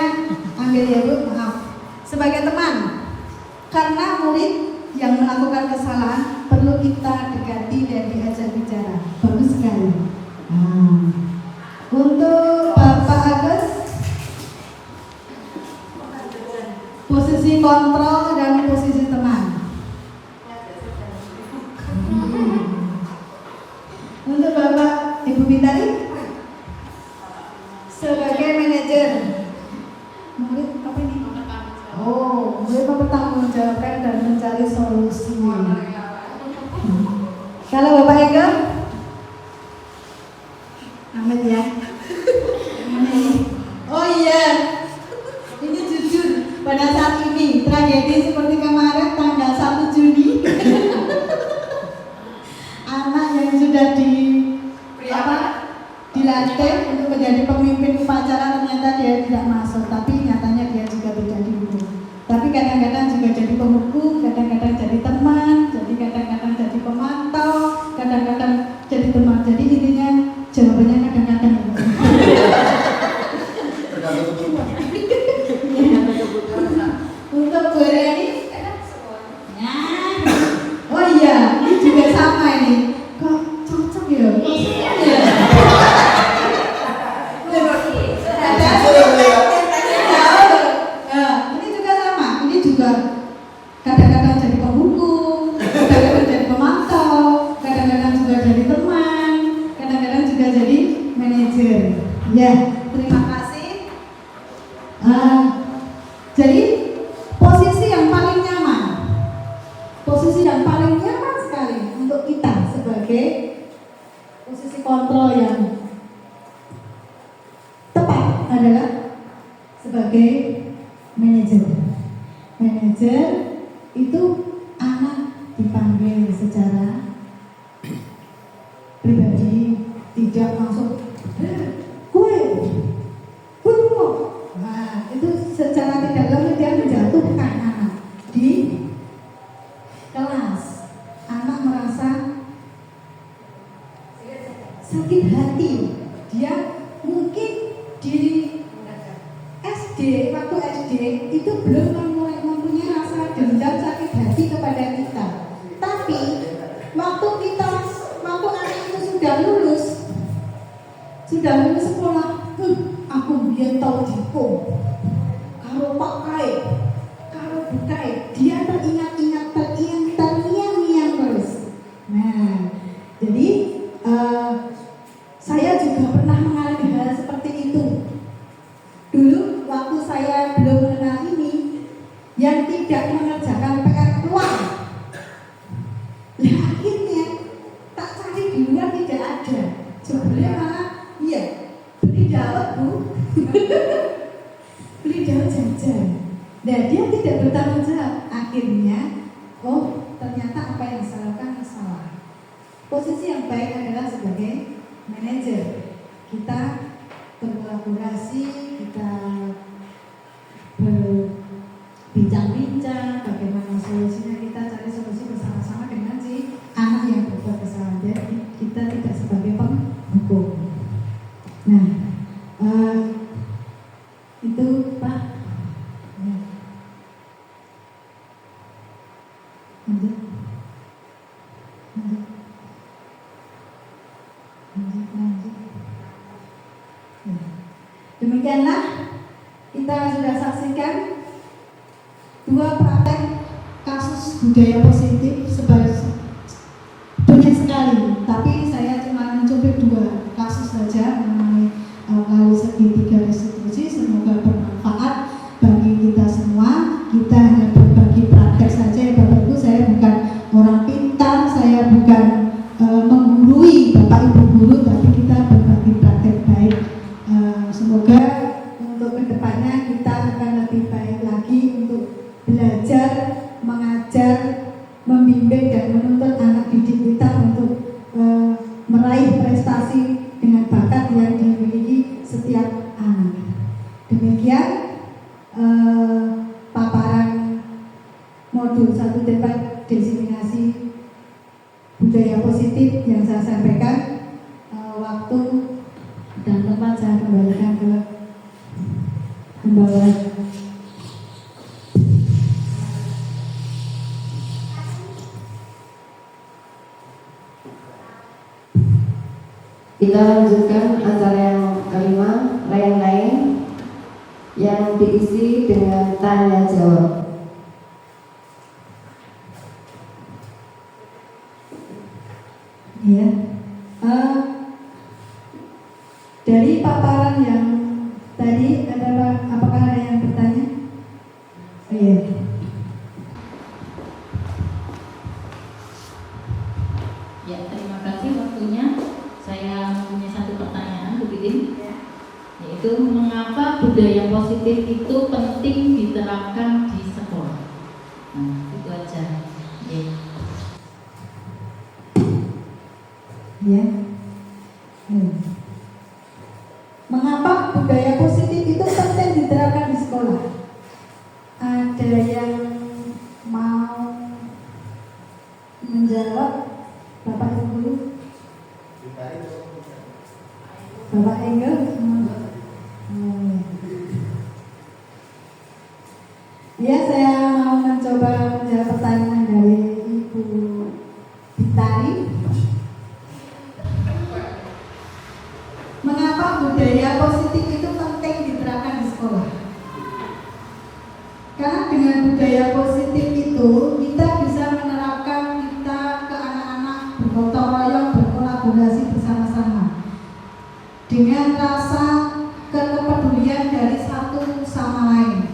ambil ya Bu, maaf. Sebagai teman, karena murid yang melakukan kesalahan perlu kita dekati dan diajak bicara. Bagus sekali. Untuk Bapak Agus, posisi kontrol dan posisi teman. Untuk Bapak Ibu Bintari, sebagai manajer, murid apa ini? Oh, murid mempertanggungjawabkan dan mencari solusi. Kalau Bapak Ega, Amin ya. Oh iya, ini jujur pada saat ini tragedi seperti kemarin tanggal 1 Juni. Anak yang sudah dilatih untuk menjadi pemimpin upacara ternyata dia tidak masuk, tapi nyatanya dia juga tidak diundang. Tapi kadang-kadang juga jadi pemukul, kadang-kadang jadi teman, jadi kadang-kadang jadi pemantau, kadang-kadang jadi teman. Jadi intinya jawabannya kadang-kadang. Untuk Bu Riani, oh iya, ini juga sama ini. Kok cocok ya? Ini juga sama. Ini juga kadang-kadang jadi pembuku, kadang-kadang jadi pemantau, kadang-kadang juga jadi teman, kadang-kadang juga jadi manajer. Ya, terima kasih. Jadi posisi yang paling nyaman sekali untuk kita sebagai posisi kontrol yang tepat adalah sebagai manajer. Manajer itu anak dipanggil secara pribadi, tidak langsung nah, itu secara tidak langsung dia menjatuhkan anak di kelas. Anak merasa sakit hati. Dia mungkin di waktu SD itu belum mempunyai rasa dendam sakit hati kepada kita. Tapi waktu anak itu sudah lulus sekolah, aku biar tahu dikom. Kalau pakai, kalau bukai, dia teringat-ingat, terngiang-ngiang terus. Nah, jadi saya juga pernah mengalami hal seperti itu. Dulu waktu saya belum mengenal ini, yang tidak mengerjakan PR keluar. Nah, akhirnya tak cari di luar tidak ada. Sebenarnya malah iya, beli dawet Bu. Beli dawet jajan. Nah, dia tidak bertanggung jawab. Akhirnya, ternyata apa yang saya lakukan salah. Posisi yang baik adalah sebagai manajer. Kita berkolaborasi, kita berbincang-bincang bagaimana solusinya, kita cari solusi bersama-sama dengan si anak yang berbuat kesalahan. Jadi kita tidak sebagai penghukum. Nah, itu Pak. Lanjut. Demikianlah kita sudah saksikan 2 praktek kasus budaya positif banyak sekali, tapi saya cuma mencuplik 2 kasus saja mengenai kali segitiga restitusi. Semoga bermanfaat bagi kita semua. Kita hanya berbagi praktek saja ya Bapak Ibu. Saya bukan orang pintar, saya bukan menggurui Bapak Ibu guru, tapi kita berbagi praktek baik. Semoga untuk kedepannya kita akan lebih baik lagi untuk belajar, mengajar, membimbing dan menuntut anak didik kita untuk meraih prestasi dengan bakat yang dimiliki setiap anak. Demikian paparan modul 1 debat diseminasi budaya positif. positif yang saya sampaikan. Waktu dan tempat saya kembalikan ke pembawa. Kita lanjutkan acara yang kelima, lain-lain, yang diisi dengan tanya jawab. Ya, dari paparan yang tadi apakah ada yang bertanya? Iya. Ya, terima kasih waktunya. Saya punya satu pertanyaan, Bu Titin, yaitu mengapa budaya positif itu penting diterapkan di sekolah? Nah, itu aja. Ya. Ya. Mengapa budaya positif itu penting diterapkan di sekolah? Ada yang mau menjawab, Bapak Ibu? Bapak Engel? Ya, saya mau mencoba menjawab pertanyaan dari Ibu Bitari. Mengapa budaya positif itu penting diterapkan di sekolah? Karena dengan budaya positif itu kita bisa menerapkan kita ke anak-anak bergotong royong, berkolaborasi bersama-sama dengan rasa kepedulian dari satu sama lain.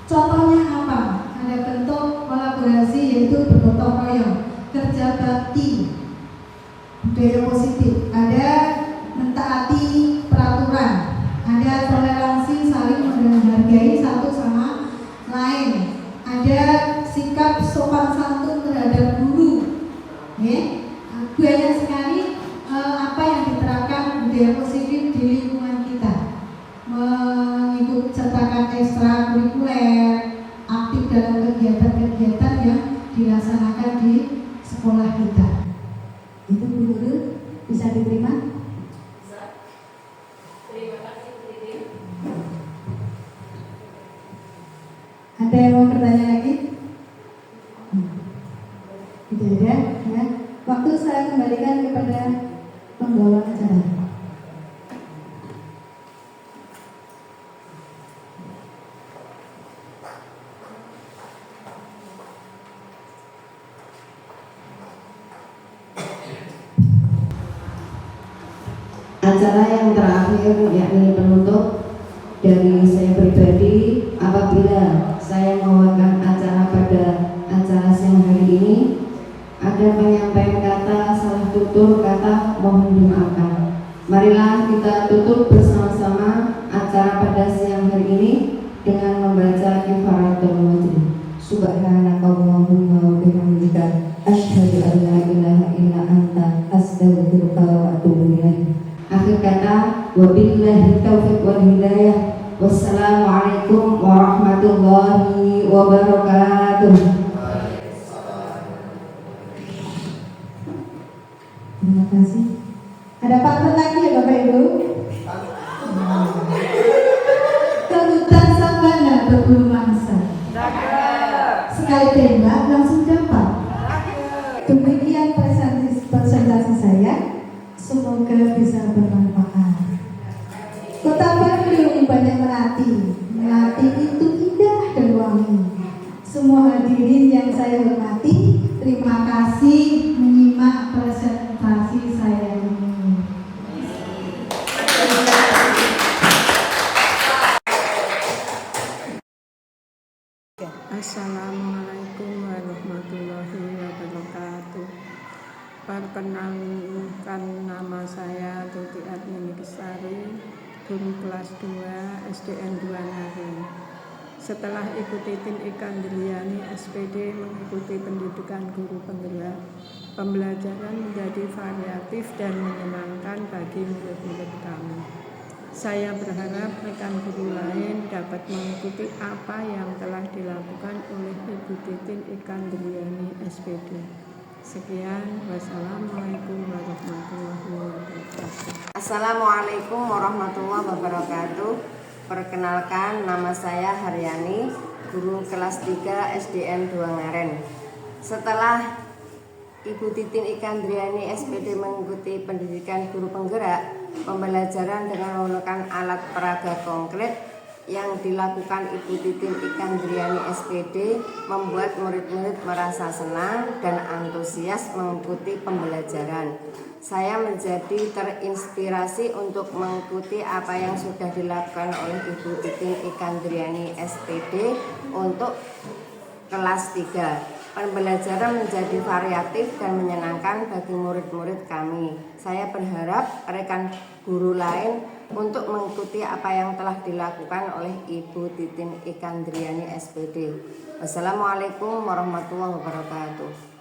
Contohnya apa? Ada bentuk kolaborasi yaitu bergotong royong, kerja bakti, budaya positif. Ada mentaati peraturan, ada toleransi saling menghargai satu sama lain, ada sikap sopan santun terhadap guru. Banyak sekali apa yang diterapkan budaya positif di lingkungan kita, mengikut sertakan ekstrakurikuler, aktif dalam kegiatan-kegiatan yang dilaksanakan di sekolah kita. Itu guru bisa diterima? Ada yang mau bertanya lagi? Tidak ada, ya. Waktu saya kembalikan kepada pembawa acara. Acara yang terakhir, yakni penutup dari saya pribadi. Apabila saya membawakan acara pada acara siang hari ini ada penyampaian kata salah tutur kata, mohon dimaafkan. Marilah kita tutup bersama-sama acara pada siang hari ini dengan membaca kifaratul majlis. Subhanakallahumma wa bihamdika asyhadu an la ilaha illa anta astaghfiruka wa atubu ilaik. Akhir kata, wabillahi taufiq wal hidayah. Wassalamualaikum warahmatullahi wabarakatuh. Terima kasih. Ada pantun lagi ya Bapak Ibu? Ke hutan sabana berbulu mangsa. Sekali tembak langsung dapat. Demikian presentasi saya. Semoga bisa bermanfaat. Kota Bandung banyak melati. Melati itu indah dan wangi. Semua hadirin yang saya hormati, terima kasih menyimak presentasi saya ini. Assalamualaikum warahmatullahi wabarakatuh. Perkenalkan, nama saya Tuti Adminikisari, guru kelas 2 SDN 2 Ngarin. Setelah ikuti Tin Ikan Deliani SPD mengikuti pendidikan guru penggerak, pembelajaran menjadi variatif dan menyenangkan bagi murid-murid kami. Saya berharap rekan guru lain dapat mengikuti apa yang telah dilakukan oleh Ibu Titin Ikan Deliani SPD. Sekian, wassalamualaikum warahmatullahi wabarakatuh. Assalamualaikum warahmatullahi wabarakatuh. Perkenalkan, nama saya Haryani, guru kelas 3 SDN 2 Ngaren. Setelah Ibu Titin Ikandriani SPD mengikuti pendidikan guru penggerak, pembelajaran dengan menggunakan alat peraga konkret yang dilakukan Ibu Titin Ikandriani SPD membuat murid-murid merasa senang dan antusias mengikuti pembelajaran. Saya menjadi terinspirasi untuk mengikuti apa yang sudah dilakukan oleh Ibu Titin Ikandriani SPD untuk kelas 3. Pembelajaran menjadi variatif dan menyenangkan bagi murid-murid kami. Saya berharap rekan guru lain untuk mengikuti apa yang telah dilakukan oleh Ibu Titin Ikandriani SPD. Wassalamualaikum warahmatullahi wabarakatuh.